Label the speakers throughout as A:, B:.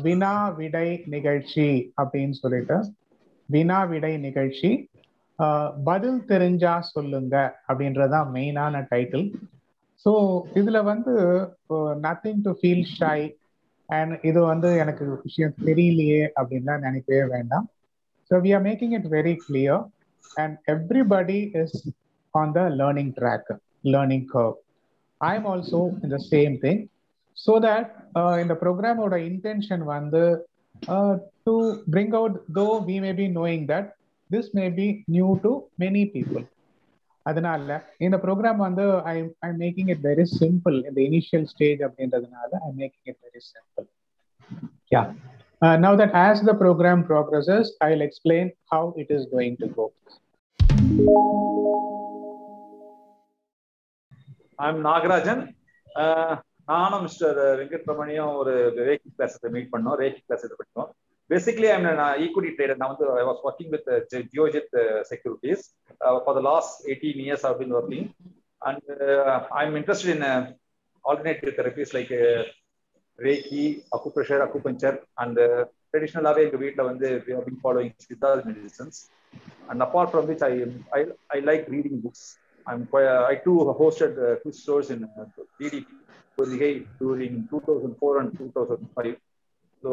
A: வினா விடை நிகழ்ச்சி அப்படின்னு சொல்லிட்டு வினா விடை நிகழ்ச்சி பதில் தெரிஞ்சா சொல்லுங்க அப்படின்றதான் மெயினான டைட்டில். ஸோ இதுல வந்து nothing to feel shy and இது வந்து எனக்கு விஷயம் தெரியலையே அப்படின்லாம் நினைக்கவே வேண்டாம். So we are making it very clear and everybody is on the learning track, learning curve. I am also in the same thing. So that இந்த ப்ரோக்ராமோட இன்டென்ஷன் வந்து to bring out, though we may be knowing that this may be new to many people. அதனால இந்த program வந்து I'm making it very simple in the initial stage அப்படின்றதுனால I'm making it very simple. Yeah. Now that as the program progresses, I'll explain how it is going to go.
B: I'm Nagarajan. நானும் mister வெங்கட்ரமணியும் ஒரு ரேக்கி class meet பண்ணோம், ரேக்கி class படித்தோம். Basically, I'm an equity trader. Now, I was working with Geojit Securities. For the last 18 years, I've been working. And I'm interested in alternative therapies like Reiki, acupressure, acupuncture, and traditional way we have been following Siddha medicines. And apart from which, I like reading books. I too hosted quiz shows in DD during 2004 and 2005. So,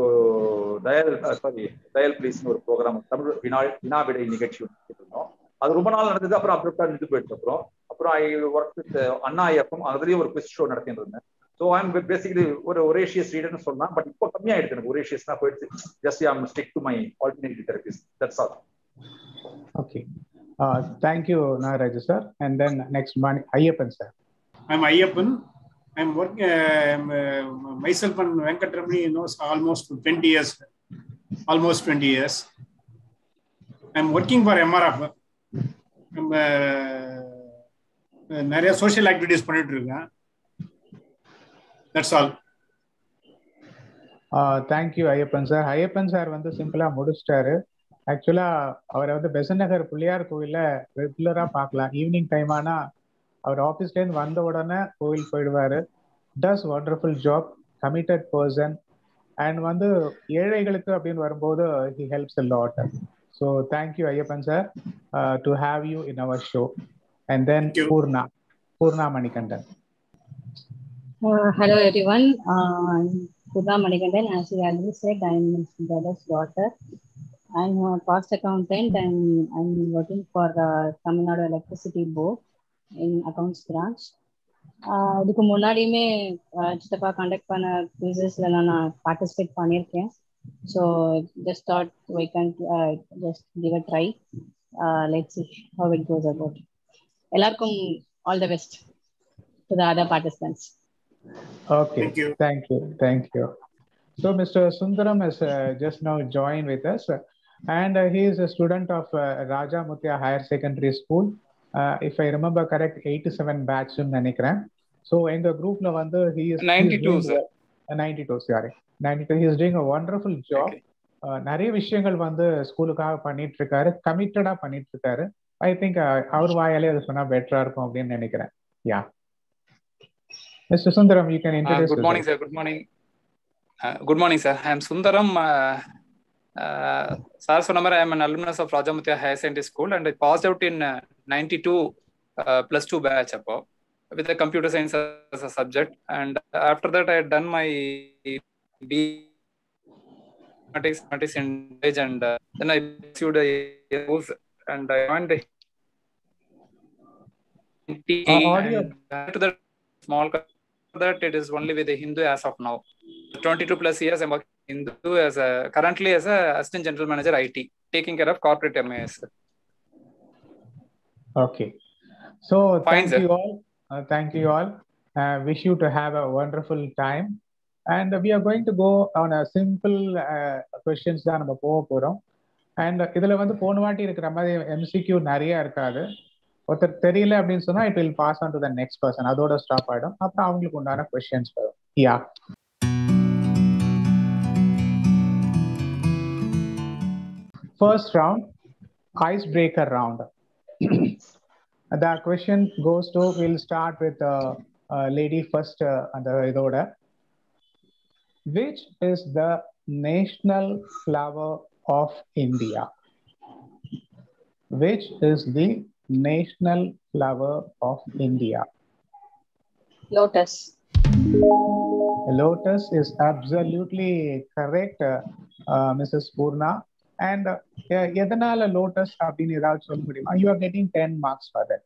B: Dial Please ஒரு program Tamil வினா விடை நிகழ்ச்சி இருந்தோம். அது ரொம்ப நாள் நடந்தது. அப்புறம் அப்ரப்டா நின்று போயிட்டு அப்புறம் ஐ ஒர்க் வித் அண்ணா ஐயப்பம், அதுலேயும் ஒரு குவிஸ் ஷோ நடத்திட்டு இருந்தேன். ஸோ ஐம் பேசிக்கலி ஒரு ஒரேஷியஸ் ரீடர்னு சொன்னா, பட் இப்போ கம்மியாயிடுது எனக்கு ஒரேஷியஸ்னா போயிடுச்சு. Just I'm stick to my alternative therapies. That's all.
A: Okay, thank you Nagaraj sir. And then next Ayyappan sir.
C: I'm Ayyappan. I'm working, myself and Venkatramani knows almost 20 years. Almost 20 years. I'm working for MRF. நிறைய social activities பண்ணிட்டு இருக்கேன். That's all.
A: Thank you Ayyappan sir. Ayyappan sir வந்து சிம்பிளா முடிச்சிட்டாரு. ஆக்சுவலா அவரை வந்து பெசன்ட் நகர் பிள்ளையார் கோவில்ல ரெகுலரா பார்க்கலாம். ஈவினிங் டைம் ஆனா அவர் ஆஃபீஸ்ல இருந்து வந்த உடனே கோவில் போயிடுவாரு. Does wonderful job, committed person. And வந்து ஏழைகளுக்கு அப்படின்னு வரும்போது he helps a lot. So thank you Ayappan sir to have you in our show. And then Purna Manikandan.
D: Hello everyone. Purna Manikandan, as you already said, I am his brother's daughter. I am a cost accountant and I am working for Tamil Nadu Electricity Board in accounts branch. இதுக்கு முன்னாடியுமே சித்தப்பா conduct பண்ண குவிசஸ்ல நான் participate பண்ணியிருக்கேன். So just thought we can just give a try. Let's see how it goes about. எல்லாருக்கும் all the best to the other participants.
A: Okay, thank you. So Mr. Sundaram has just now joined with us and he is a student of Raja Muthiah Higher Secondary School. If I remember correct, 87 batch நினைக்கிறேன். So எங்க குரூப்ல வந்து he is
E: 92 sir.
A: 92 sorry 92. He is doing a wonderful job. நிறைய விஷயங்கள் வந்து ஸ்கூலுக்காக பண்ணிட்டு இருக்காரு, கமிட்டடா பண்ணிட்டு இருக்காரு. ஐ திங்க் அவர் வாயாலே அது சொன்னா பெட்டரா இருக்கும் அப்படின்னு நினைக்கிறேன். யா Mr. Sundaram, you can introduce.
E: Good morning sir. Good morning sir. I am Sundaram. Sir சொன்ன மாதிரி I am an alumnus of Raja Muthiah Higher Secondary School and I passed out in 92 plus 2 batch appo with the computer science as a subject, and after that I had done my B mathematics in college and then I pursued a course and I joined the to the small that it is only with the Hindu as of now. 22 plus years I'm working Hindu as currently as a assistant general manager IT, taking care of corporate MIS.
A: Okay, so thank you all. Wish you to have a wonderful time and we are going to go on a simple questions தான் நம்ம போக போறோம். and இதுல வந்து போன வாட்டி இருக்கிற மாதிரி MCQ நிறைய இருக்காது. ஒருத்தர் தெரியல அப்படின்னு சொன்னா it will pass on to the next person, அதோட ஸ்டாப் ஆயிடும். அப்புறம் அவங்களுக்கு உண்டான questions வரும். Yeah. First round, icebreaker round. The question goes to, we'll start with lady first. அந்த இதோட Which is the national flower of India? Which is the national flower of India?
D: Lotus.
A: Lotus is absolutely correct, Mrs. Purna. And எதனால lotus அப்படின்னு ஏதாவது சொல்ல முடியுமா? You are getting 10 marks for that.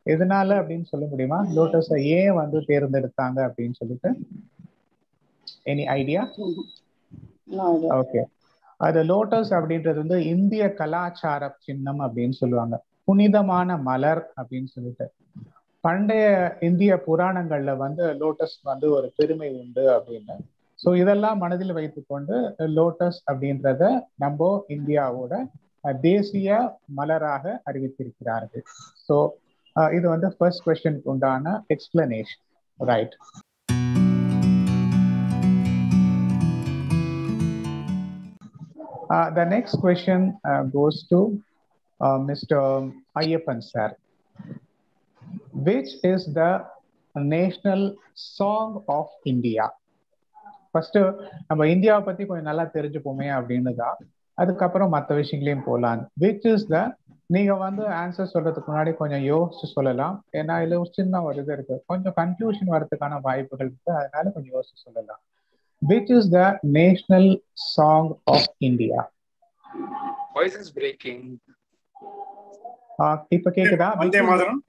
A: எதனால அப்படின்னு சொல்ல முடியுமா? லோட்டஸ ஏன் வந்து தேர்ந்தெடுத்தாங்க அப்படின்னு சொல்லிட்டு எனி ஐடியா? ஓகே, அது லோட்டஸ் அப்படின்றது வந்து இந்திய கலாச்சார சின்னம் அப்படின்னு சொல்லுவாங்க. புனிதமான மலர் அப்படின்னு சொல்லிட்டு பண்டைய இந்திய புராணங்கள்ல வந்து லோட்டஸ் வந்து ஒரு பெருமை உண்டு அப்படின்னு. ஸோ இதெல்லாம் மனதில் வைத்துக்கொண்டு லோட்டஸ் அப்படின்றத நம்ம இந்தியாவோட தேசிய மலராக அறிவித்திருக்கிறார்கள். ஸோ இது வந்து ஃபர்ஸ்ட் கொஸ்டினுக்கு உண்டான explanation, right? The next question goes to Mr. Ayyappan sir. Which is the national song of India? First நம்ம இந்தியாவை பத்தி கொஞ்சம் நல்லா தெரிஞ்சுப்போமே அப்படின்னு தான், அதுக்கப்புறம் மற்ற விஷயங்களையும் போகலாம். விச் இஸ் த, நீங்க வந்து ஆன்சர் சொல்றதுக்கு முன்னாடி கொஞ்சம் யோசிச்சு சொல்லலாம், ஏன்னா இதுல ஒரு சின்ன ஒரு இது இருக்கு, கொஞ்சம் கன்ஃபியூஷன் வரதுக்கான வாய்ப்புகள் இருக்கு, அதனால கொஞ்சம் யோசிச்சு சொல்லலாம். Which is the national song of India?
E: Voice is breaking.
A: இப்ப கேக்குதா?
C: Vande Mataram.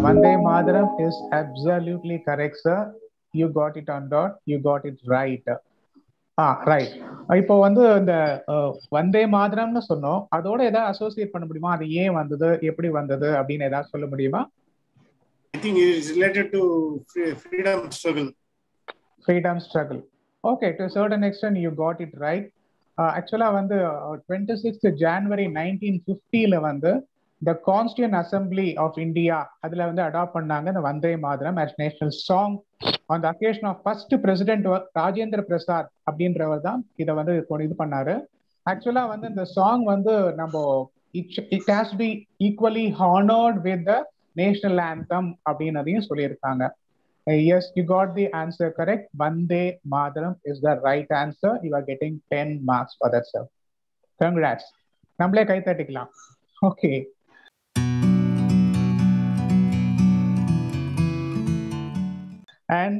A: Vande Mataram is absolutely correct sir. You got it on dot. You got it right. Right. இப்போ வந்து இந்த வந்தே மாதரம்னு சொன்னோம், அதோட ஏதாவது அசோசியேட் பண்ண முடியுமா? அது ஏன் வந்தது, எப்படி வந்தது அப்படின்னு ஏதாவது சொல்ல முடியுமா?
C: I think it is related to freedom struggle.
A: Freedom struggle. Okay, to a certain extent you got it right. Actually வந்து 26th January 1950ல வந்து the Constituent Assembly of India அதுல வந்து அடாப்ட் பண்ணாங்க இந்த Vande Mataram as national song on the occasion of first president Rajendra Prasad அப்படின்றவர் தான் இதை வந்து இது பண்ணாரு. ஆக்சுவலா வந்து இந்த சாங் வந்து நம்ம it has to be equally honored with the national anthem அப்படின்றதையும் சொல்லியிருக்காங்க. Yes, you got the answer correct. Vande Mataram is the right answer. You are getting 10 marks for that, sir. Congrats. நம்மளே கை தட்டிக்கலாம். Okay. And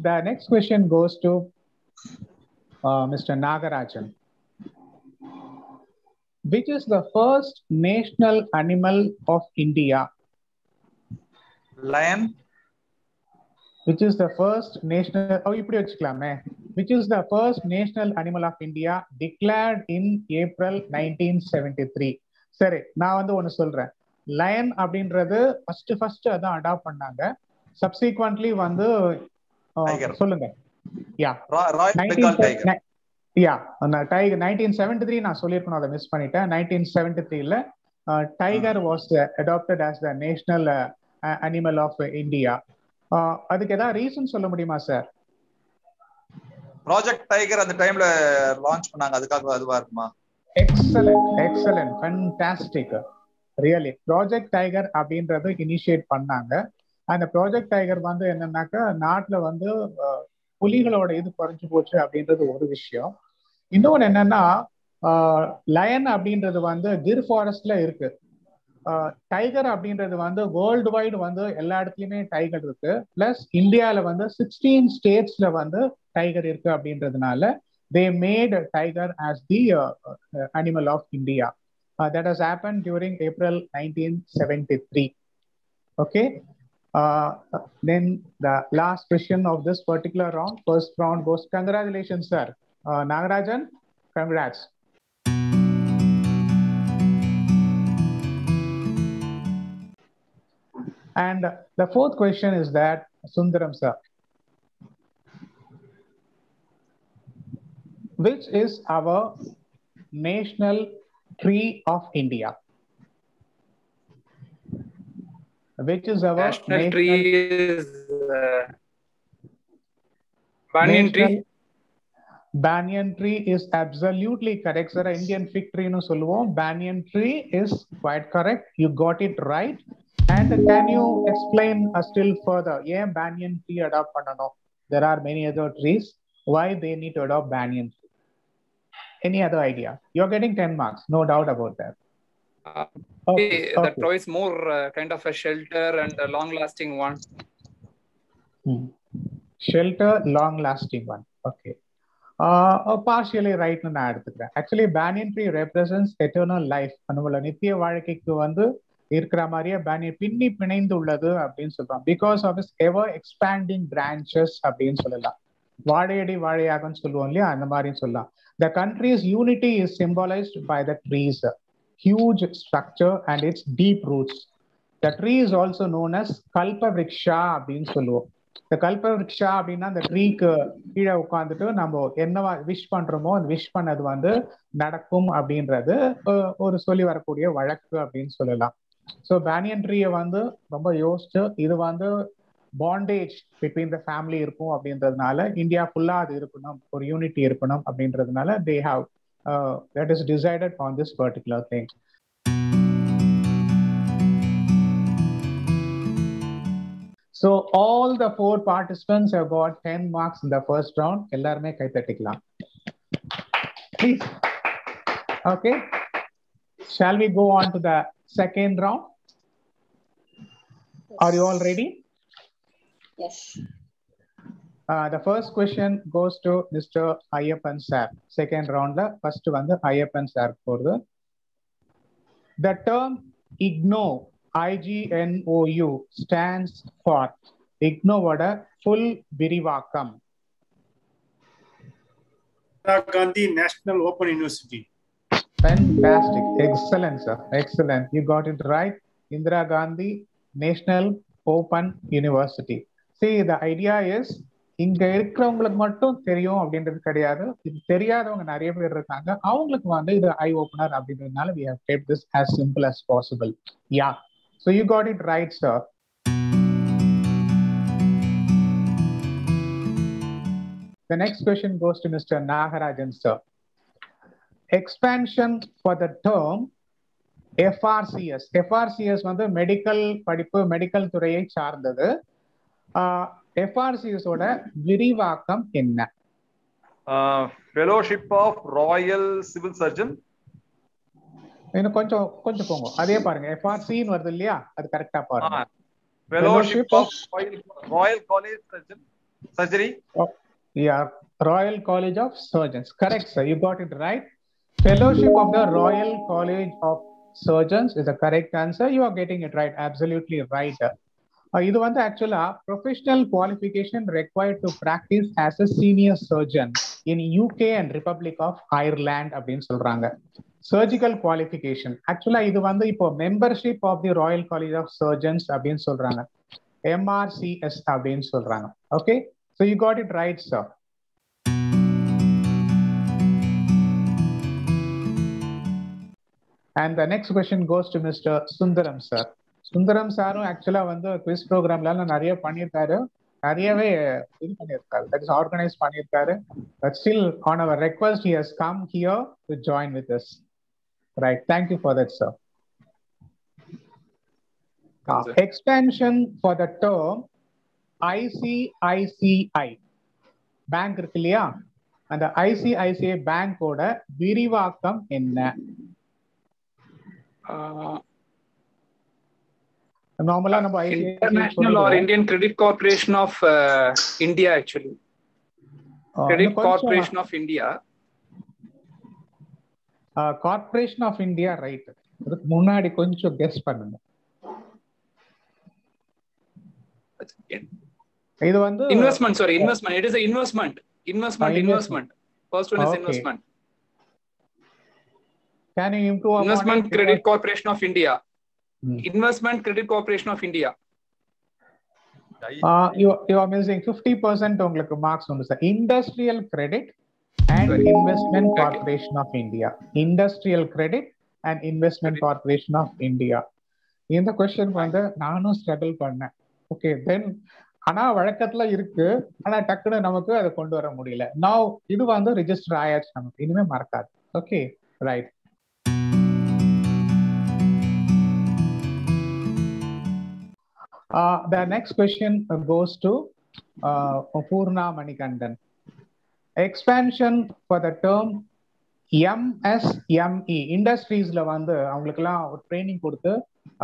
A: the next question goes to Mr. Nagarajan. Which is the first national animal of India?
B: Lion.
A: Which is the first national, இப்படி வச்சுக்கலாமே, which is the first national animal of India declared in April 1973? சரி, நான் வந்து ஒன்னு சொல்றேன். Line அப்படின்றது first அதான் adapt பண்ணாங்க. சப்சிக்வென்ட்லி வந்து சொல்லுங்க. யா, டைகர் 1973 நான் சொல்லியிருக்கணும், அதை மிஸ் பண்ணிட்டேன். 1973ல tiger was adopted as the national animal of India. அதுக்கு ஏதாவது ரீசன் சொல்ல முடியுமா சார்?
B: ப்ராஜெக்ட் டைகர் அந்த டைம்ல லான்ச் பண்ணாங்க, அதுக்காக அதுவா இருக்குமா? Excellent, fantastic, really. Project tiger அப்படின்றது இனிஷியேட் பண்ணாங்க. அந்த ப்ராஜெக்ட் டைகர் வந்து என்னன்னாக்கா நாட்டுல வந்து புலிகளோட இது குறைஞ்சு போச்சு அப்படின்றது ஒரு விஷயம். இன்னொன்னு என்னன்னா, லயன் அப்படின்றது வந்து கிர் ஃபாரஸ்ட்ல இருக்கு. டைகர் அப்படின்றது வந்து வேர்ல்டு வைடு வந்து எல்லா இடத்துலயுமே டைகர் இருக்கு. பிளஸ் இந்தியால வந்து 16 ஸ்டேட்ஸ்ல வந்து டைகர் இருக்கு அப்படின்றதுனால they made tiger as the animal of India. That has happened during April 1973. Okay. Then the last question of this particular round, first round goes. Congratulations, sir. Nagarajan, congrats. And the fourth question is that, Sundaram sir, which is our national tree of India? Which is our
E: national tree is banyan tree.
A: Banyan tree is absolutely correct, sir. Indian fig tree nu solluvom. Banyan tree is quite correct. You got it right. And can you explain still further? Yeah, banyan tree adopt pannano. There are many other trees. why they need to adopt banyan tree. Any other idea? You're getting 10 marks, no doubt about that.
E: That provides more kind of a shelter and a long-lasting one.
A: Shelter, long-lasting one. Okay. Partially right நான் எடுத்துக்கிறேன். Actually, banyan tree represents eternal life. நம்மள நித்திய வாழ்க்கைக்கு வந்து இருக்கிற மாதிரியே banyan பின்னி பிணைந்து உள்ளது அப்படின்னு சொல்றோம். Because of its ever expanding branches அப்படின்னு சொல்லலாம். வாழையடி வாழையாகன்னு சொல்லுவோம் இல்லையா, அந்த மாதிரி சொல்லலாம். The country's unity is symbolized by the trees, huge structure and its deep roots. The tree is also known as Kalpavriksha அப்படின்னு சொல்லுவோம். இந்த கல்பவருக்ஷா அப்படின்னா அந்த ட்ரீக்கு கீழே உட்காந்துட்டு நம்ம என்னவா விஷ் பண்றோமோ அந்த விஷ் பண்ணது வந்து நடக்கும் அப்படின்றது ஒரு சொல்லி வரக்கூடிய வழக்கு அப்படின்னு சொல்லலாம். ஸோ பேனியன் ட்ரீயை வந்து ரொம்ப யோசிச்சு இது வந்து பாண்டேஜ் பிட்வீன் த ஃபேமிலி இருக்கும் அப்படின்றதுனால இந்தியா ஃபுல்லா அது இருக்கணும், ஒரு யூனிட்டி இருக்கணும் அப்படின்றதுனால they have that is decided on this particular thing. So all the 4 participants have got 10 marks in the first round. எல்லாருமே கை தட்டிக்கலாம். Please. Okay. Shall we go on to the second round?
D: Yes.
A: Are you all ready?
D: Yes.
A: The first question goes to Mr. Ayyappan sir. Second round la first வந்து Ayyappan sir போறது. The term IGNOU, IGNOU stands for IGNOU-ஓட full விரிவாக்கம்.
C: Indira Gandhi National Open University.
A: Fantastic. Excellent, sir. Excellent. You got it right. Indira Gandhi National Open University. See, the idea is இங்க இருக்கிறவங்களுக்கு மட்டும் தெரியும் அப்படின்றது கிடையாது. இது தெரியாதவங்க நிறைய பேர் இருக்காங்க. அவங்களுக்கு வந்து இது ஐ ஓபனர் அப்படின்றதுனால we have kept this as simple as possible. Yeah. So you got it right, sir. The next question goes to Mr. Nagarajan, sir. Expansion for the term FRCS. FRCS வந்து மெடிக்கல் படிப்பு, medical துறையை சார்ந்தது. FRCS ஓட விரிவாக்கம் என்ன?
B: Fellowship of Royal Civil Surgeon.
A: இன்னும் கொஞ்சம் போங்க, அதே பாருங்க. FRC ன்னு வருது இல்லையா, அது கரெக்டா பாருங்க.
B: Fellowship of Royal College Surgeon Surgery.
A: Yeah, Royal College of Surgeons. Correct, sir. You got it right. Fellowship of the Royal College of Surgeons is the correct answer. You are getting it right. Absolutely right. இது வந்து ஆக்சுவலா professional qualification required to practice as a senior surgeon in UK and Republic of Ireland அப்படின்னு சொல்றாங்க. Surgical qualification ஆக்சுவலா இது வந்து இப்போ membership of the royal college of surgeons அப்படின்னு சொல்றாங்க, MRCS அப்படின்னு சொல்றாங்க. Okay, so you got it right, sir. And the next question goes to Mr. Sundaram, sir. Sundaram சாரும் ஆக்சுவலா வந்து குவிஸ் ப்ரோக்ராம்ல நிறைய பண்ணியிருக்காரு, நிறையவே இது பண்ணியிருக்காரு, தட் இஸ் ஆர்கனைஸ் பண்ணியிருக்காரு. But still on our request he has come here to join with us. Right, thank you for that, sir. Expansion for the term ICICI bank இருக்கு இல்லையா, அந்த ICICI பேங்கோட விரிவாக்கம் என்ன? Normally,
E: International or Indian Credit Corporation of India, actually. Credit Corporation of India.
A: Corporation of India, right? அதுக்கு முன்னாடி கொஞ்சம் guess பண்ணுங்க. இது வந்து
E: investment, sorry, investment. It is a investment. Investment. First one is investment.
A: Can you improve upon
E: Investment
A: it?
E: Credit Corporation of India. Investment Credit Corporation of India.
A: You are missing 50% உங்களுக்கு marks உண்டு sir. Industrial Credit and Investment Corporation of India. Industrial Credit and Investment Corporation of India. இந்த question வந்து நானும் struggle பண்ணேன். Okay, தென் ஆனா வழக்கத்துல இருக்கு, ஆனா டக்குன்னு நமக்கு அதை கொண்டு வர முடியல. Now இது வந்து ரெஜிஸ்டர் ஆயாச்சு, நமக்கு இனிமே மறக்காது. Okay, right. The next question goes to Purna Manikandan. Expansion for the term MSME இண்டஸ்ட்ரீஸ்ல வந்து அவங்களுக்குலாம் ஒரு ட்ரைனிங் கொடுத்து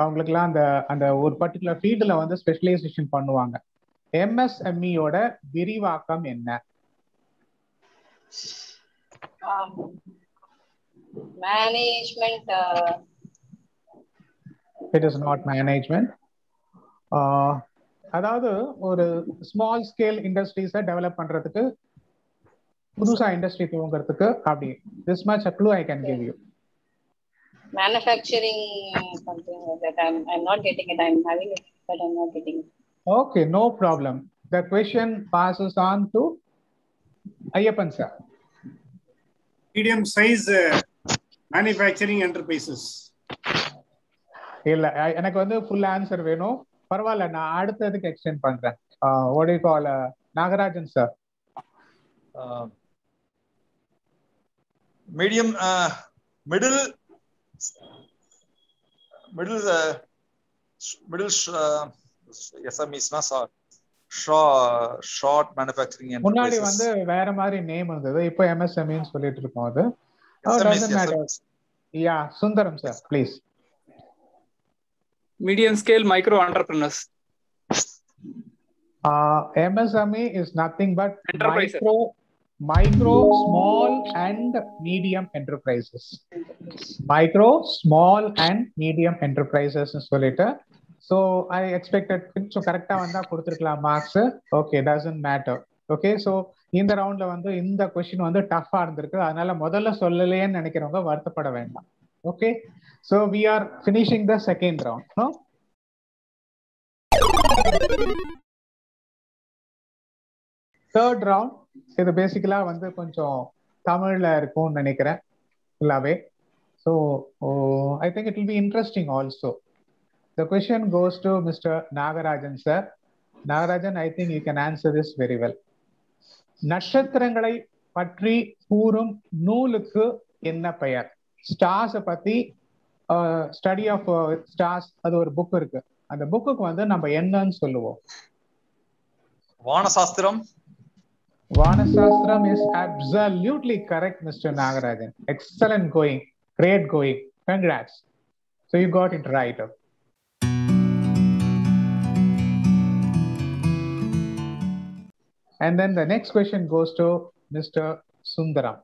A: அவங்களுக்குலாம் அந்த அந்த ஒரு பர்டிகுலர் ஃபீல்டில் வந்து ஸ்பெஷலைசேஷன் பண்ணுவாங்க. MSMEயோட விரிவாக்கம் என்ன?
D: Management.
A: It is not management. அதாவது ஒரு ஸ்மால் ஸ்கேல் இண்டஸ்ட்ரீஸை டெவலப் பண்றதுக்கு, புதுசா இண்டஸ்ட்ரி துவங்கிறதுக்கு, அப்படி this much a clue I can give you.
D: Manufacturing, something like that. I'm not getting it. I'm having it, but I'm not getting it.
A: Okay, no problem. The question passes on to Ayyappan sir.
C: Medium size manufacturing enterprises.
A: இல்ல, எனக்கு வந்து full answer வேணும். பரவாயில்ல, நான் அடுத்ததுக்கு extend பண்றேன். what do you call Nagarajan sir?
B: medium middle SMEs na short manufacturing enterprises.
A: முன்னாடி வந்து வேற மாதிரி நேம் இருந்தது, இப்போ MSME ன்னு சொல்லிட்டு இருக்கோம். அது doesn't matter. Yeah, Sundaram sir please.
E: Medium scale micro entrepreneurs.
A: MSME is nothing but micro, small and medium enterprises. Micro, small and medium enterprises சொல்லிட்டு. So I expected கொஞ்சம் கரெக்டா வந்தா கொடுத்துருக்கலாம் marks. Okay, doesn't matter. Okay, so இந்த ரவுண்ட்ல வந்து இந்த question வந்து டஃபா இருந்திருக்கு, அதனால முதல்ல சொல்லலையேன்னு நினைக்கிறவங்க வருத்தப்பட வேண்டாம். Okay, so we are finishing the second round. No? Third round, இது பேசிக்கலா வந்து கொஞ்சம் தமிழ்ல இருக்கும்னு நினைக்கிறேன் ஃபுல்லாவே. So I think it will be interesting also. The question goes to Mr. Nagarajan sir. Nagarajan, I think you can answer this very well. நட்சத்திரங்களை பற்றி கூறும் நூலுக்கு என்ன பெயர்? ஸ்டார்ஸ் பத்தி ஸ்டடி ஆஃப் ஸ்டார்ஸ், அது ஒரு புக் இருக்கு. அந்த புக்குக்கு வந்து நம்ம என்னன்னு சொல்லுவோம்?
B: வானசாஸ்திரம்.
A: Vanasastram is absolutely correct, Mr. Nagarajan. Excellent going. Great going. Congrats. So you got it right. And then the next question goes to Mr. Sundaram.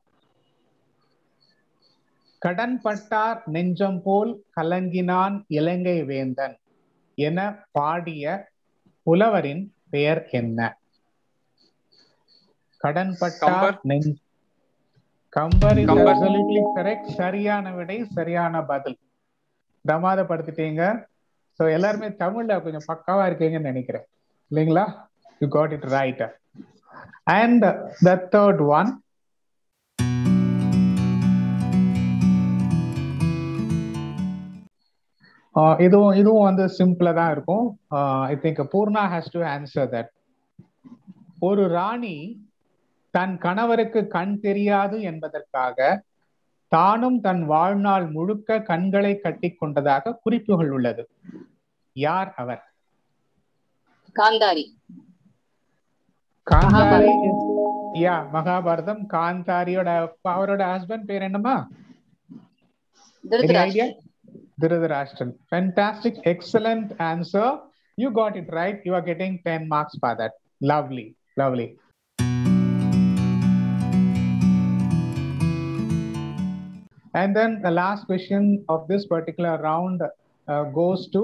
A: கடன் பட்டார் நெஞ்சம் போல் கலங்கினான் இலங்கை வேந்தன் என பாடிய புலவரின் பெயர் என்ன? கடன் பட்டார் கம்பர் is absolutely correct. சரியான விடை, சரியான பதில். பிரமாதப்படுத்திட்டீங்க. ஸோ எல்லாருமே தமிழ்ல கொஞ்சம் பக்காவா இருக்கீங்கன்னு நினைக்கிறேன், இல்லைங்களா? You got it right. And the third one, இதுவும் வந்து சிம்பிளா தான் இருக்கும். I think Purna has to answer that. ஒரு ராணி தன் கணவருக்கு கண் தெரியாது என்பதற்காக தானும் தன் வாழ்நாள் முழுக்க கண்களை கட்டி கொண்டதாக குறிப்புகள் உள்ளது. யார் அவர்?
D: காந்தாரி.
A: காந்தாரி, யா, மகாபாரதம். காந்தாரியோட அவரோட ஹஸ்பண்ட் பேர் என்னமா? Dhritarashtra. Fantastic, excellent answer. You got it right. You are getting 10 marks for that. Lovely, lovely. And then the last question of this particular round goes to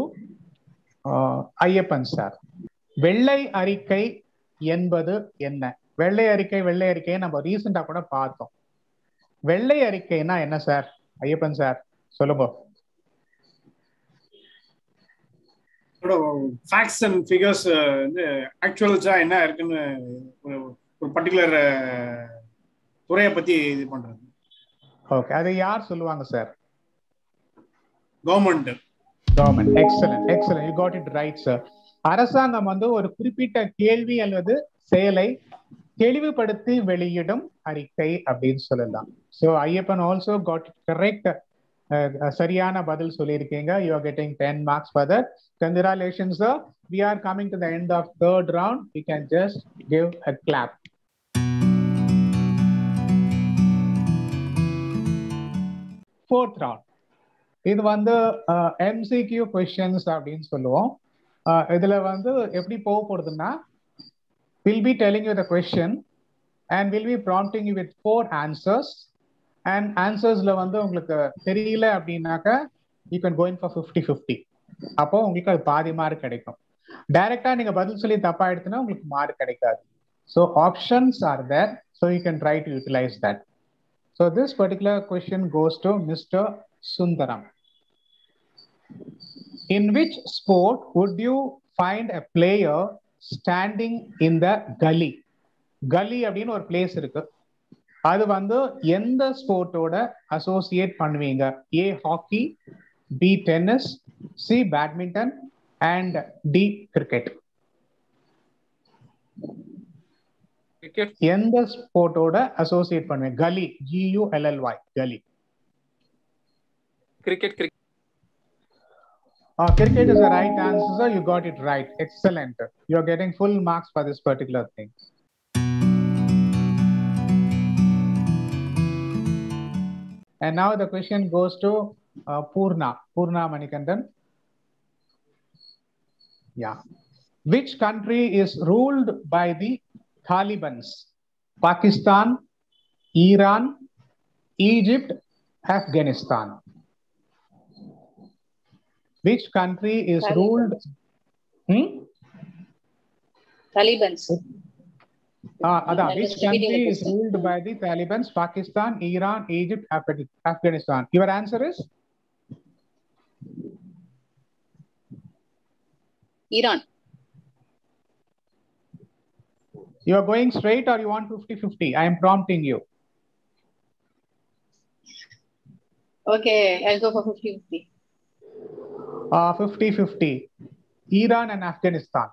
A: Ayyappan sir. வெள்ளை அறிக்கை என்பது என்ன? வெள்ளை அறிக்கை நம்ம ரீசெண்டா கூட பார்த்தோம். வெள்ளை அறிக்கைனா என்ன சார்? ஐயப்பன் சார் சொல்லுங்க.
C: ஃபேக்ட்ஸ் அண்ட் ஃபிகர்ஸ் வந்து ஆக்சுவல்ஸா என்ன இருக்குன்னு ஒரு பர்டிகுலர் துறையை பத்தி இது பண்றது.
A: ஓகே, அதை யார் சொல்லுவாங்க sir?
C: Government. Excellent. You got it right sir.
A: அரசாங்கம் வந்து ஒரு குறிப்பிட்ட கேள்வி அல்லது செயலை தெளிவுபடுத்தி வெளியிடும் அறிக்கை அப்படின்னு சொல்லலாம். So Ayyappan also got it correct. சரியான பதில் சொல்லியிருக்கீங்க. You are getting 10 marks for that. Congratulations sir. We are coming to the end of third round. We can just give a clap. fourth round. இது வந்து MCQ questions அப்படின்னு சொல்லுவோம். இதுல வந்து எப்படி போக போறதுன்னா, we'll be telling you the question and we'll be prompting you with 4 answers. And answersல வந்து உங்களுக்கு தெரியல அப்படின்னாக்க you can go in for 50-50. அப்போ உங்களுக்கு அது பாதி மார்க் கிடைக்கும். டைரக்டா நீங்க பதில் சொல்லி தப்பா எடுத்தீங்கன்னா உங்களுக்கு மார்க் கிடைக்காது. So options are there, so you can try to utilize that. So this particular question goes to Mr. Sundaram. In which sport would you find a player standing in the gully? Gully அப்படின்னு ஒரு place இருக்கு. அது வந்து எந்த ஸ்போர்ட்டோட associate பண்ணுவீங்க? A hockey, B tennis, C badminton and D cricket.
E: Cricket.
A: எந்த ஸ்போர்ட்டோட associate பண்ணுவீங்க? கலி, GULLY, கலி.
E: Cricket.
A: Cricket is the right answer, sir. You got it right. Excellent. You're getting full marks for this particular thing. And now the question goes to Purna Manikandan. Yeah. Which country is ruled by the Taliban? Pakistan, Iran, Egypt, Afghanistan. Which country is ruled?
D: Taliban.
A: Which country is ruled by the Taliban? Pakistan, Iran, Egypt, Afghanistan. Your answer is?
D: Iran.
A: You are going straight or you want 50-50? I am prompting you.
D: Okay, I'll go for 50-50.
A: 50-50. Iran and Afghanistan.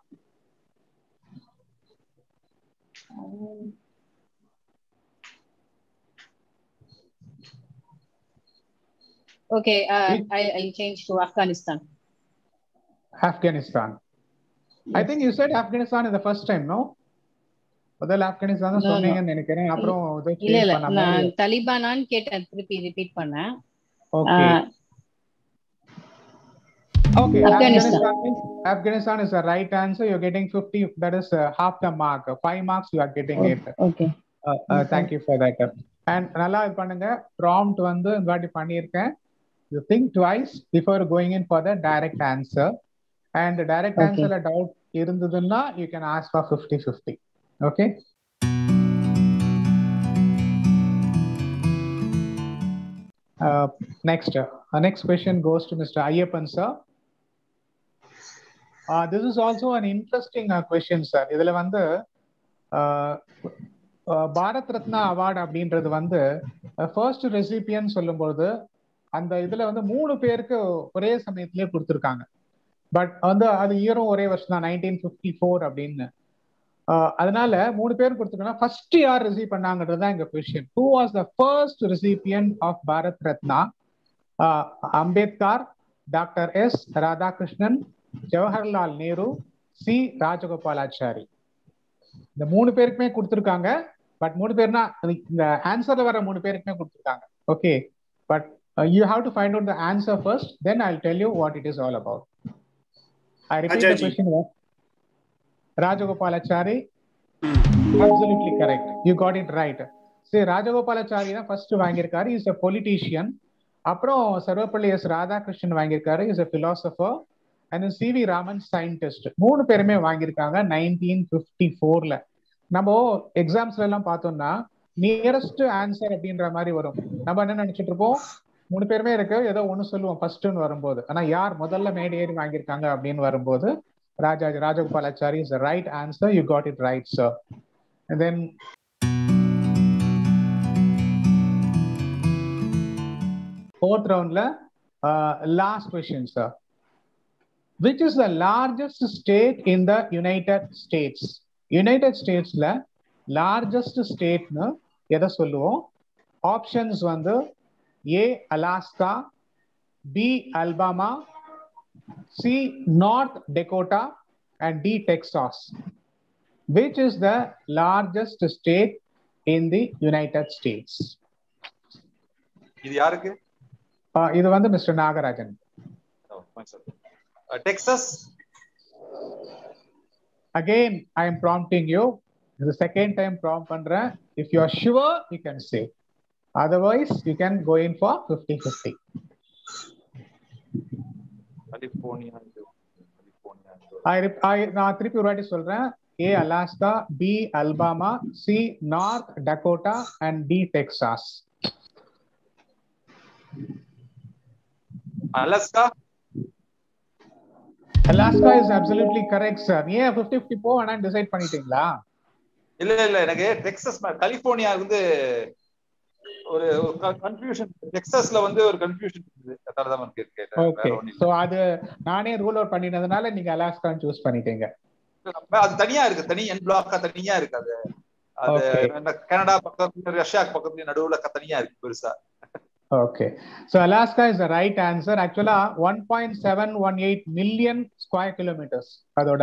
D: Okay, I'll change to Afghanistan.
A: Afghanistan. Yes. I think you said Afghanistan is the first time, no? முதல்ல ஆப்கானிஸ்தான் தான் சொன்னீங்கன்னு நினைக்கிறேன். அப்புறம்
D: இல்ல நான் தலிபானான்னு கேட்டேன், திருப்பி repeat பண்ணேன்.
A: Okay. Okay, Afghanistan is the right answer. You're getting 50. That is half the mark. 5 marks you are getting it.
D: Okay.
A: Thank you for that. And நல்லா இது பண்ணுங்க. Prompt வந்து இந்த வாட்டி பண்ணியிருக்கேன். You think twice before going in for the direct answer. And the direct answer doubt இருந்ததுன்னா you can ask for 50-50. Okay. Next question goes to Mr. Ayyappan sir. This is also an interesting question, sir. இதுல வந்து Bharat Ratna award அப்படின்றது வந்து first recipient சொல்லும்போது அந்த இதுல வந்து 3 பேருக்கு ஒரே சமயத்திலே கொடுத்துருக்காங்க. பட் வந்து அது இயரும் ஒரே வருஷம் தான், 1954 அப்படின்னு. அதனால 3 பேர் கொடுத்துருக்காங்க. ஃபர்ஸ்ட் யார் ரிசீவ் பண்ணாங்கன்றது தான் எங்க question. Who was the first recipient of Bharat Ratna? Ambedkar, Dr. S. Radhakrishnan, Jawaharlal Nehru, C Rajagopalachari. இந்த 3 பேருக்குமே கொடுத்துருக்காங்க. பட் 3 பேர்னா இந்த ஆன்சர்ல வர 3 பேருக்குமே கொடுத்துருக்காங்க. Okay, but you have to find out the answer first, then I'll tell you what it is all about. I repeat the question. Rajagopalachari. Absolutely correct. You got it right. See, Rajagopalachari தான் first வாங்கியிருக்காரு. Is a politician. அப்புறம் Sarvepalli S Radhakrishnan வாங்கியிருக்காரு. Is a philosopher. And CV Raman scientist. 3 பேருமே வாங்கியிருக்காங்க 1954ல. நம்ம எக்ஸாம்ஸ்ல எல்லாம் பார்த்தோம்னா nearest answer அப்படின்ற மாதிரி வரும். நம்ம என்ன நினைச்சிட்டு இருப்போம், 3 பேருமே இருக்கு, ஏதோ ஒண்ணு சொல்லுவோம் ஃபர்ஸ்ட்னு வரும்போது. ஆனா யார் முதல்ல மேடை ஏறி வாங்கியிருக்காங்க அப்படின்னு வரும்போது Rajagopalachari is the right answer. You got it right, sir. And then fourth roundல last question, sir. Which is the largest state in the United States? United Statesல largest stateனு எதை சொல்லுவோம்? ஆப்ஷன்ஸ் வந்து A Alaska, B Alabama, C North Dakota and D Texas. Which is the largest state in the United States?
B: இது யாருக்கு?
A: இது வந்து mister Nagarajan.
B: Texas.
A: Again, I am prompting you. This is the second time prompt பண்றேன். If you are sure, you can say. Otherwise, you can go in for 50-50.
B: California.
A: நான் திருப்பி ஒரு வாட்டி சொல்றேன். A Alaska, B Alabama, C North Dakota and D Texas.
B: Alaska.
A: Alaska is absolutely correct, sir. ஏன் 50-50 போ வேணாம் decide பண்ணிட்டீங்களா?
B: இல்ல எனக்கு டெக்சாஸ் கலிபோர்னியா வந்து ஒரு கன்ஃபியூஷன், டெக்சாஸ்ல வந்து ஒரு கன்ஃபியூஷன் இருக்குது. அதனால தான் கேட்டேன்.
A: ஓகே, சோ அது நானே ரூல் அவுட் பண்ணிட்டதனால நீங்க அலாஸ்கான்னு சூஸ் பண்ணிட்டீங்க.
B: அது தனியா இருக்கு, தனி என் பிளாக்கா தனியா இருக்கு. அது கனடா பக்கத்துல ரஷ்யா பக்கத்துல நடுவுல தனியா இருக்கு பெருசா.
A: Okay, so Alaska is the right answer. Actually 1.718 million square kilometers அதோட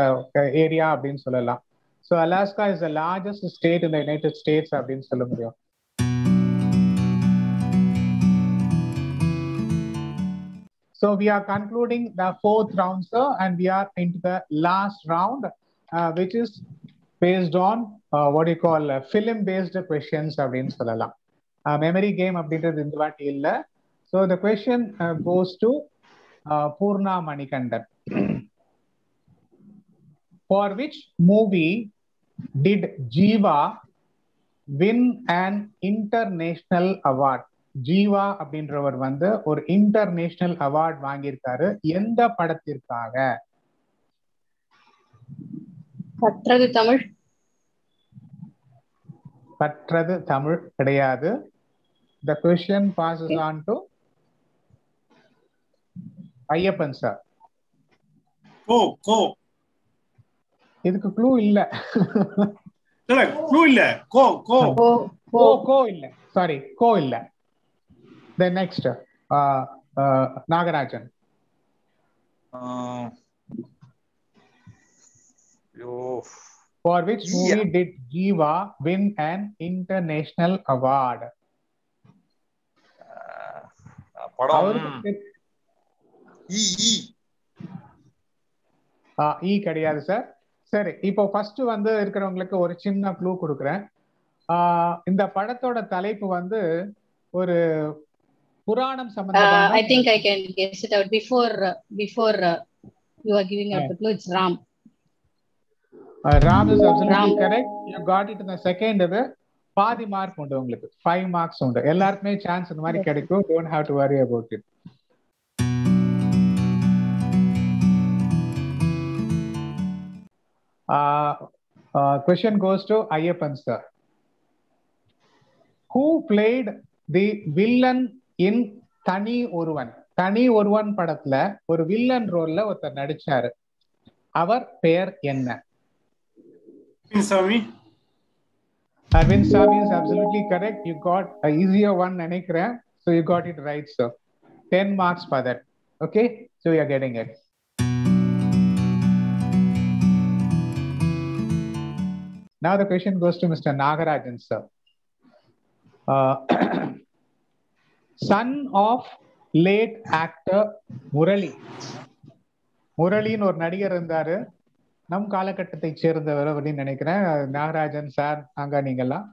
A: ஏரியா அப்படின்னு சொல்லலாம். So Alaska is the largest state in the United States அப்படின்னு சொல்ல முடியும். So we are concluding the fourth round, sir, and we are into the last round, which is based on what you call film based questions அப்படின்னு சொல்லலாம். Memory game அப்படின்றது இந்த வாட்டி இல்ல. So the question goes to Purna Manikandan. For which movie did Jeeva win an international award? Jeeva அப்படின்றவர் வந்து ஒரு international award வாங்கியிருக்காரு. எந்த படத்திற்காக?
D: பற்றது தமிழ்.
A: பற்றது தமிழ் கிடையாது. The question passes on to Ayyappan sir. இதுக்கு க்ளூ இல்ல.
C: க்ளூ இல்ல. கோ
A: இல்ல. சாரி, கோ இல்ல. The next Nagarajan. For which movie did Jeeva win an international award? கிடையாது சார். சரி, இப்போ ஃபர்ஸ்ட் வந்து இருக்கிறவங்களுக்கு ஒரு சின்ன க்ளூ கொடுக்குறேன். இந்த படத்தோட தலைப்பு வந்து ஒரு புராணம் சம்பந்தமான.
D: I think I can guess it out before you are giving out the clue. It's Ram.
A: Ram is absolutely correct. You got it in the second. இது பாதி மார்க் உண்டு உங்களுக்கு. 5 marks உண்டு. எல்லாருக்குமே சான்ஸ் இந்த மாதிரி கிடைக்கும். Don't have to worry about it. Question goes to Ayyappan sir. Who played the villain in தனி ஒருவன்? தனி ஒருவன் படத்துல ஒரு வில்லன் ரோல்ல ஒருத்தர் நடிச்சாரு. அவர் பெயர் என்ன? Arvind Sami is absolutely correct. You got an easier one நினைக்கிறேன். So you got it right, sir. 10 marks for that. Okay, so you are getting it. Now the question goes to Mr. Nagarajan sir. Son of late actor Murali. முரளின்னு ஒரு நடிகர் இருந்தாரு. நம் காலகட்டத்தை சேர்ந்தவர் அப்படின்னு நினைக்கிறேன். Nagarajan sir, அங்க நீங்கெல்லாம்.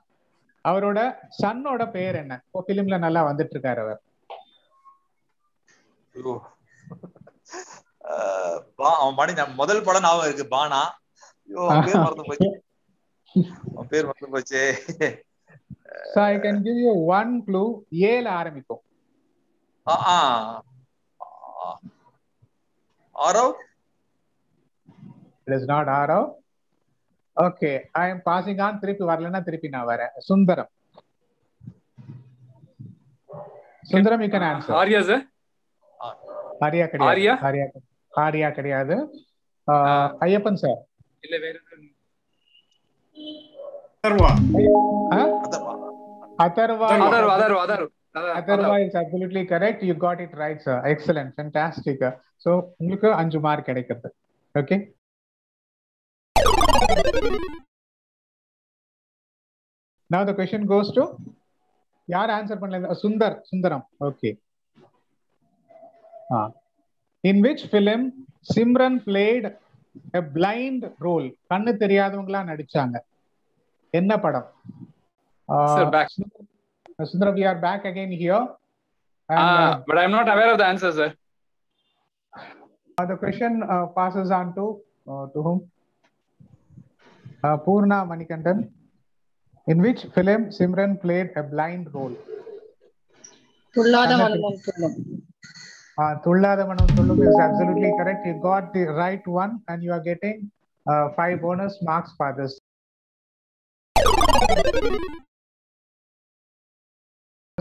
A: அவரோட சன்னோட பெயர் என்ன? பிலிம்ல நல்லா வந்துட்டு இருக்காரு அவர்.
B: முதல் படம் ஞாபகம் இருக்கு, பானா. பேர் மறந்து போச்சு.
A: So I can give you one clue. ஏல ஆரம்பிக்கும்.
B: Aarav?
A: It is not Arav. Okay, I am passing on. திருப்பி வரலன்னா திருப்பி நான் வரேன். Sundaram. Sundaram, you can answer.
E: Arya sir.
A: Arya கிடையாது. ஆர்யா கிடையாது. ஐயப்பன் சார்.
E: இல்ல வேற.
A: Atharva is absolutely correct. You got it right, sir. Excellent, fantastic. So உங்களுக்கு 5 மார்க் கிடைக்குது. Okay. Now the question goes to யார் ஆன்சர் பண்ணல? Sundaram. Okay. In which film Simran played a blind role? கண்ணு தெரியாதவங்களா நடிச்சாங்க. என்ன படம்?
E: Sir, back.
A: Sundara, we are back again here.
E: But I'm not aware of the answer, sir.
A: The question passes on to whom? Purna Manikandan. In which film Simran played a blind role?
D: Tullada Manam Tullum.
A: Tullada Manam Tullum is absolutely correct. You got the right one and you are getting 5 bonus marks for this.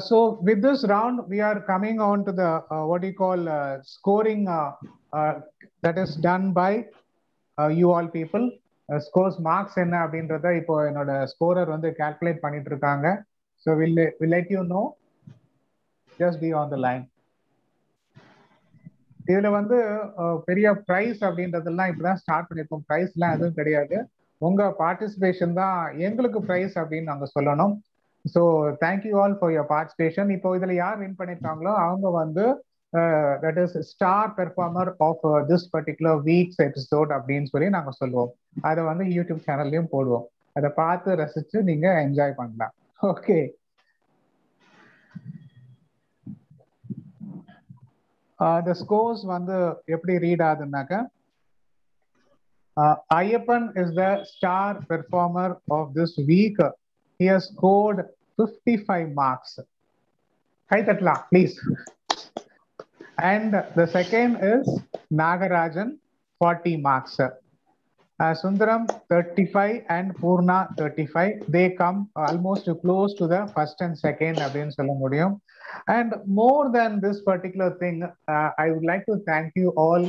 A: So with this round, we are coming on to the what you call scoring that is done by you all people. Scores marks என்ன அப்படின்றத இப்போ என்னோட scorer வந்து calculate பண்ணிட்டு இருக்காங்க. So we'll let you know. Just be on the line. இதுல வந்து பெரிய பிரைஸ் அப்படின்றதெல்லாம் இப்பதான் ஸ்டார்ட் பண்ணிருக்கோம். பிரைஸ்லாம் எதுவும் கிடையாது. உங்க பார்ட்டிசிபேஷன் தான் எங்களுக்கு பிரைஸ் அப்படின்னு நாங்க சொல்லணும். So thank you all for your participation. இப்போ இதுல யார் வின் பண்ணிருக்காங்களோ அவங்க வந்து that is star performer of this particular week's episode அப்படின்னு சொல்லி நாங்க சொல்லுவோம். அதை வந்து யூடியூப் சேனல்லையும் போடுவோம். அதை பார்த்து ரசிச்சு நீங்க என்ஜாய் பண்ணலாம். ஓகே, the scores வந்து எப்படி read ஆகுதுன்னாக்க, Ayyappan is the star performer of this week. He has scored 55 marks. Kai tatla, please. And the second is Nagarajan, 40 marks. Sundaram 35 and Purna 35. They come almost close to the first and second அப்படின்னு சொல்ல முடியும். And more than this particular thing, I would like to thank you all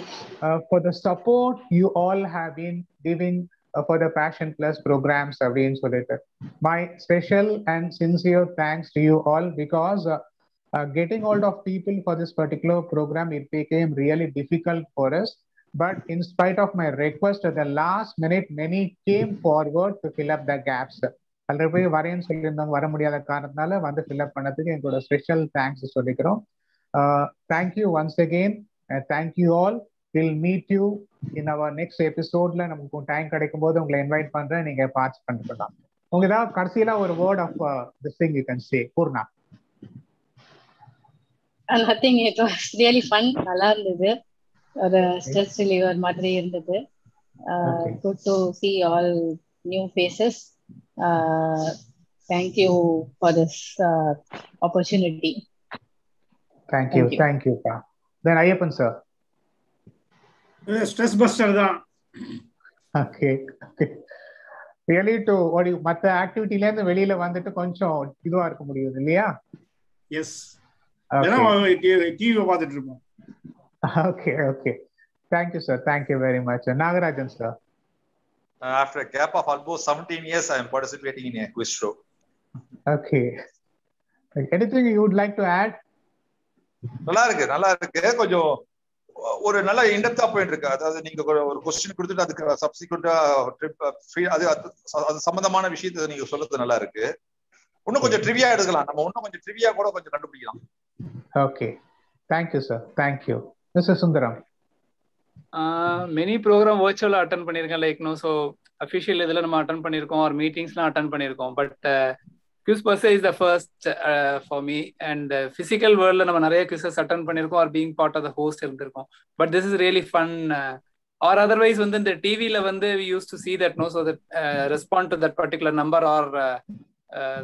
A: for the support you all have been giving for the Passion Plus programs அப்படின்னு சொல்லிட்டு. My special and sincere thanks to you all, because getting hold of people for this particular program, it became really difficult for us. But in spite of my request, at the last minute, many came forward to fill up the gaps. அதில் போய் வரேன்னு சொல்லியிருந்தவங்க வர முடியாத காரணத்தினால வந்து fill up பண்ணதுக்கு எங்களோட special thanks சொல்லிக்கிறோம். Thank you once again. Thank you all. Will meet you in our next எபிசோட்ல. நமக்கு டைம் கிடைக்கும் போது உங்களை இன்வைட் பண்றேன், நீங்க பார்ட்டிசிபேட் பண்ணலாம். உங்க ஏதாவது கடைசியில ஒரு word of this thing you can say. Poorna.
D: Nothing, it was really fun. நல்லா இருந்தது. ஒரு ஸ்ட்ரெஸ் ரிலீவர் மாதிரி இருந்தது. Good to see all new faces. Thank you for this opportunity.
A: Thank you. Then Ayyappan sir.
C: Stress buster தான்.
A: Okay. Really to what you மத்த ஆக்டிவிட்டில இருந்து வெளியில வந்துட்டு கொஞ்சம் இதுவா இருக்க முடியுது இல்லையா?
C: Yes. டிவி பார்த்துட்டு இருப்போம்.
A: Okay. Thank you sir. Thank you very much. Nagarajan sir.
B: After a gap of almost 17 years, I am participating in a quiz show.
A: Okay. Anything you would like to add?
B: நல்லா இருக்கு. கொஞ்சம் ஒரு நல்ல இன்டெப்தா போயிட்டு இருக்கு. அதாவது நீங்க ஒரு கொஸ்டின் கொடுத்துட்டு அதுக்கு சப்சிக்வெண்டா அது சம்பந்தமான விஷயத்தை நீங்க சொல்றது நல்லா இருக்கு. இன்னும் கொஞ்சம் ட்ரிவியா எடுக்கலாம். நம்ம இன்னும் கொஞ்சம் ட்ரிவியா கூட கொஞ்சம் கண்டுபிடிக்கலாம்.
A: Okay. Thank you sir. Thank you. Mr. Sundaram.
E: Many program virtual attend பண்ணிருக்கேன். லைக் நோ, ஸோ அஃபிஷியல் இதில் நம்ம அட்டன் பண்ணியிருக்கோம், ஒரு மீட்டிங்ஸ்லாம் அட்டன் பண்ணியிருக்கோம். But quiz first is the first for me. And physical வேர்ல்டில் நம்ம நிறைய குவிசஸ் அட்டன் பண்ணியிருக்கோம், or being part of the host இருந்திருக்கோம். But this is really fun. Or otherwise வந்து இந்த டிவியில் வந்து we use to see that no, so that respond to that particular number or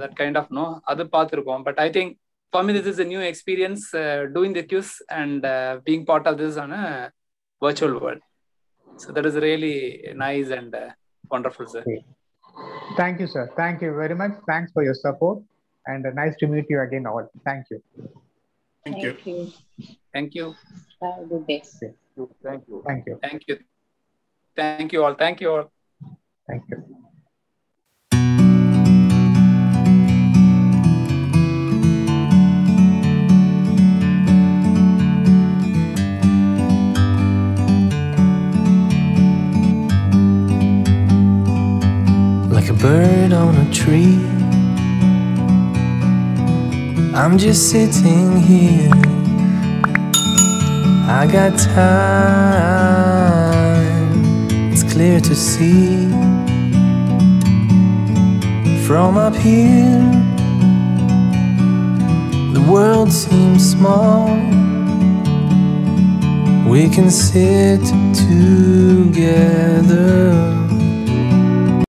E: that kind of no, அது பார்த்துருக்கோம். But I think for me this is a new experience, doing the quiz and being part of this on a virtual world. So that is really nice and wonderful, sir.
A: Thank you sir. Thank you very much. Thanks for your support and nice to meet you again all. Thank you.
C: Thank you.
E: Thank you.
D: Have a good day.
B: Thank you.
E: Thank you all. Thank you.
F: Like a bird on a tree, I'm just sitting here. I got time, it's clear to see. From up here, the world seems small. We can sit together